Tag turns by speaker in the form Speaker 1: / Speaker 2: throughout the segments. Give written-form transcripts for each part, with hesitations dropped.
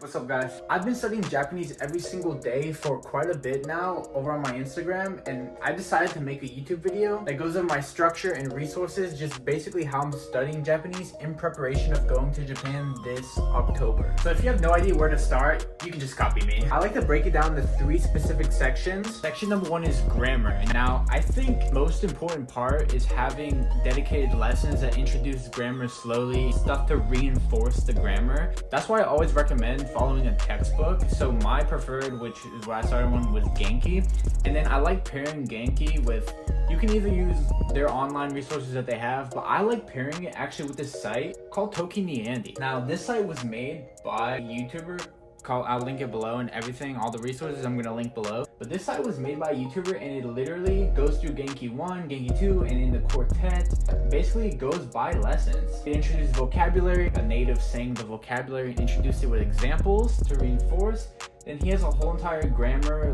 Speaker 1: What's up guys? I've been studying Japanese every single day for quite a bit now over on my Instagram, and I decided to make a YouTube video that goes over my structure and resources, just basically how I'm studying Japanese in preparation of going to Japan this October. So if you have no idea where to start, you can just copy me. I like to break it down into 3 specific sections. Section number 1 is grammar. Now, I think most important part is having dedicated lessons that introduce grammar slowly, stuff to reinforce the grammar. That's why I always recommend following a textbook. So my preferred, which is what I started on, was Genki. And then I like pairing Genki with, you can either use their online resources that they have, but I like pairing it actually with this site called Toki ni Andy. Now this site was made by a YouTuber called, I'll link it below, and everything, all the resources I'm gonna link below. But this site was made by a YouTuber, and it literally goes through Genki 1, Genki 2, and in the quartet, basically goes by lessons. It introduces vocabulary, a native saying the vocabulary, and introduce it with examples to reinforce. Then he has a whole entire grammar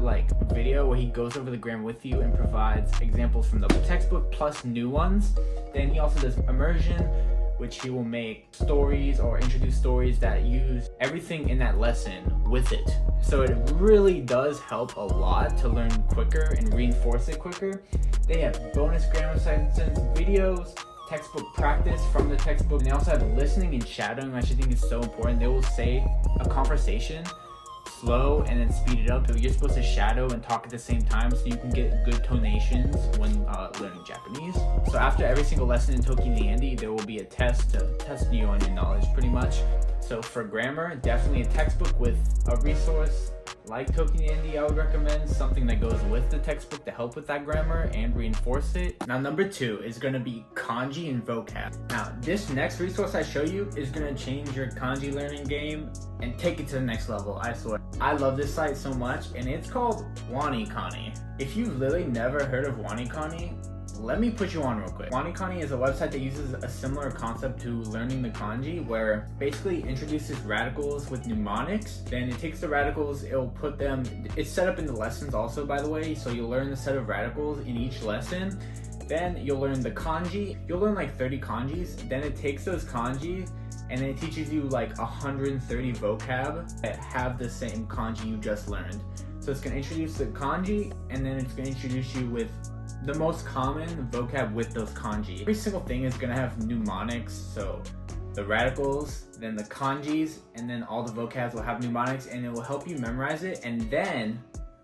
Speaker 1: video where he goes over the grammar with you and provides examples from the textbook plus new ones. Then he also does Immersion, which he will make stories or introduce stories that use everything in that lesson with it. So it really does help a lot to learn quicker and reinforce it quicker. They have bonus grammar sentences, videos, textbook practice from the textbook, and they also have listening and shadowing, which I think is so important. They will say a conversation slow and then speed it up. So you're supposed to shadow and talk at the same time so you can get good tonations when learning Japanese. So after every single lesson in Toki ni Andy, there will be a test to test you on your knowledge pretty much. So for grammar, definitely a textbook with a resource like Toki ni Andy. I would recommend something that goes with the textbook to help with that grammar and reinforce it. Now number 2 is going to be kanji and vocab. Now this next resource I show you is going to change your kanji learning game and take it to the next level, I swear. I love this site so much, and it's called WaniKani. If you've literally never heard of WaniKani, let me put you on real quick. WaniKani is a website that uses a similar concept to learning the kanji, where basically introduces radicals with mnemonics. Then it takes the radicals, it'll put them, it's set up in the lessons also, by the way, so you'll learn the set of radicals in each lesson. Then you'll learn the kanji. You'll learn like 30 kanjis. Then it takes those kanji and then it teaches you like 130 vocab that have the same kanji you just learned. So it's going to introduce the kanji, and then it's going to introduce you with the most common vocab with those kanji. Every single thing is going to have mnemonics, so the radicals, then the kanjis, and then all the vocabs will have mnemonics, and it will help you memorize it. And then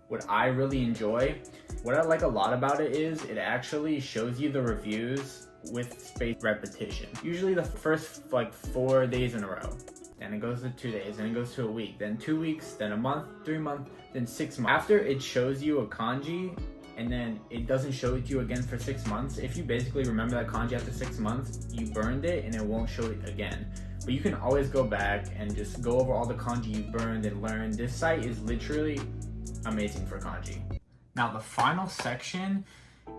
Speaker 1: what I really enjoy, what I like a lot about it, is it actually shows you the reviews with spaced repetition. Usually the first 4 days in a row. Then it goes to 2 days, then it goes to a week, then 2 weeks, then a month, 3 months, then 6 months. After it shows you a kanji, and then it doesn't show it to you again for 6 months. If you basically remember that kanji after 6 months, you burned it and it won't show it again. But you can always go back and just go over all the kanji you burned and learned. This site is literally amazing for kanji. Now the final section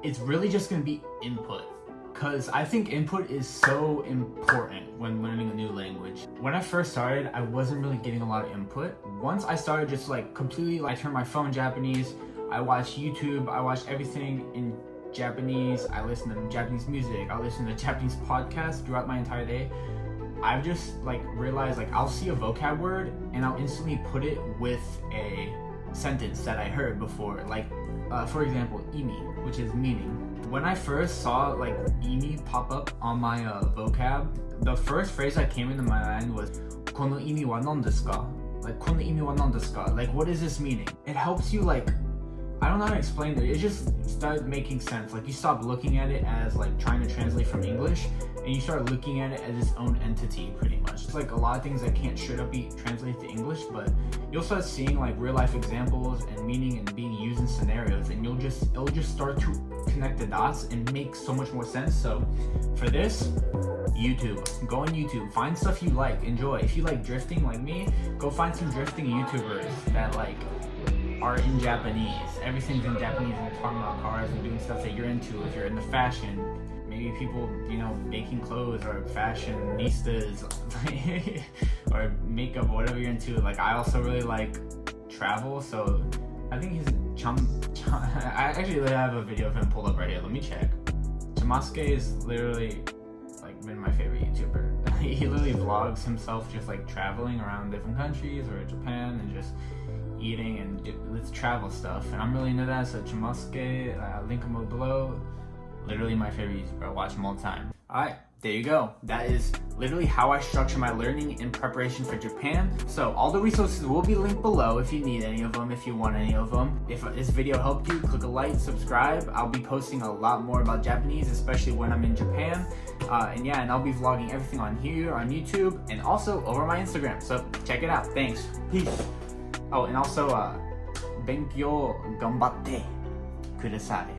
Speaker 1: is really just going to be input, because I think input is so important when learning a new language. When I first started, I wasn't really getting a lot of input. Once I started just completely, I turned my phone Japanese, I watched YouTube, I watched everything in Japanese, I listened to Japanese music, I listened to Japanese podcasts throughout my entire day. I've just realized I'll see a vocab word and I'll instantly put it with a sentence that I heard before. For example, imi, which is meaning. When I first saw imi pop up on my vocab, the first phrase that came into my mind was kono imi wa non desu ka? Kono imi wa non desu ka? What is this meaning? It helps you I don't know how to explain it. It just started making sense. You stop looking at it as trying to translate from English, and you start looking at it as its own entity pretty much. It's a lot of things that can't straight up be translated to English, but you'll start seeing real life examples and meaning and being used in scenarios, and it'll just start to connect the dots and make so much more sense. So for this, YouTube. Go on YouTube, find stuff you enjoy. If you like drifting like me, go find some drifting YouTubers that are in Japanese. Everything's in Japanese, and they're talking about cars and doing stuff that you're into. If you're into fashion, maybe people, making clothes, or fashionistas, or makeup, whatever you're into. I also really like travel, so I think he's I actually have a video of him pulled up right here. Let me check. Chamasuke is literally been my favorite YouTuber. he literally vlogs himself just like traveling around different countries or Japan and just eating and it's travel stuff. And I'm really into that, so Chimasuke, link him below. Literally my favorite YouTuber. I watch him all the time. Alright, there you go. That is literally how I structure my learning in preparation for Japan. So all the resources will be linked below if you need any of them, if you want any of them. If this video helped you, click a like, subscribe. I'll be posting a lot more about Japanese, especially when I'm in Japan. And I'll be vlogging everything on here, on YouTube, and also over my Instagram. So check it out. Thanks. Peace. Oh, and also, 勉強頑張ってください.